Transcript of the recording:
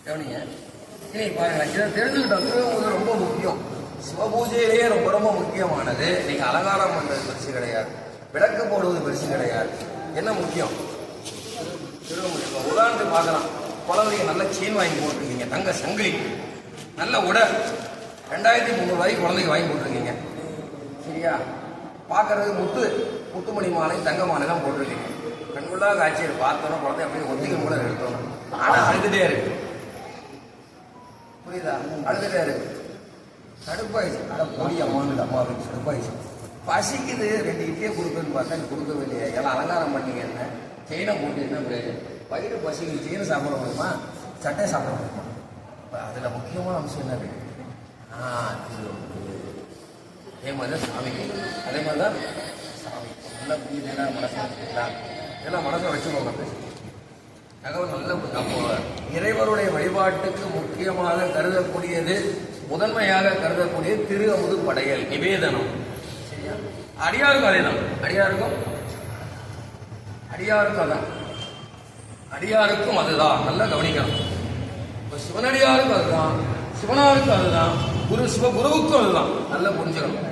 கவனிங்க. இனி பாருங்க, இதை தெரிஞ்சுக்கிட்டோம். திருவமுது ரொம்ப முக்கியம். சிவபூஜையிலேயே ரொம்ப ரொம்ப முக்கியமானது. நீங்க அலங்காரம் பண்றது பெருசு கிடையாது, விளக்கு போடுவது பெருசு கிடையாது. என்ன முக்கியம்? திருவமுது. உதாரணத்துக்கு பார்க்கலாம், குழந்தைங்க நல்ல செயின் வாங்கி போட்டிருக்கீங்க, தங்க சங்கிலி, நல்ல உடல், 2300 ரூபாய்க்கு குழந்தைக்கு வாங்கி போட்டிருக்கீங்க. சரியா? பார்க்கறது முத்துமணி மாலை, தங்க மாலை தான் போட்டிருக்கீங்க. கண்குள்ளா காட்சியை பார்த்தோன்னா குழந்தை அப்படியே ஒத்திக்க கூட எடுத்தோம். ஆனால் அழுதுட்டே இருக்கு. புரியுதா? அழுதுட்டே இருக்கு. கடுப்பாயிடுச்சு. அட போடி அம்மான்னு அம்மாவுக்கு கடுப்பாயிடுச்சு. பசிக்குது, 2 இட்லியே கொடுக்குன்னு பார்த்தா நீ கொடுக்கவே இல்லையா? எல்லாம் அலங்காரம் பண்ணீங்க, என்ன செயினை போட்டு என்ன பிரயோஜனம்? வயிறு பசிக்கு செயினை சாப்பிட முடியுமா? சட்டை சாப்பிட முடியுமா? அதில் முக்கியமான அம்சம் என்ன இருக்கு? அதே மாதிரி தான் சாமிக்கு, அதே மாதிரி தான் சாமி நல்லா புரியுதுன்னா மனசை வச்சுக்கிட்டா இதெல்லாம் மனசை வச்சுக்கோங்க. தகவல் நல்ல. அப்போ இறைவருடைய வழிபாட்டுக்கு முக்கியமாக கருதக்கூடியது, முதன்மையாக கருதக்கூடியது திரு அமுது படையல், நிவேதனம். சரியா? அடியாருக்கும் அதே தான். அடியாருக்கும் அதான். அடியாருக்கும் அதுதான். நல்லா கவனிக்கணும். இப்போ சிவனடியாருக்கும் அதுதான், சிவனாருக்கும் அதுதான், குருவுக்கும் அதுதான். நல்லா புரிஞ்சுக்கணும்.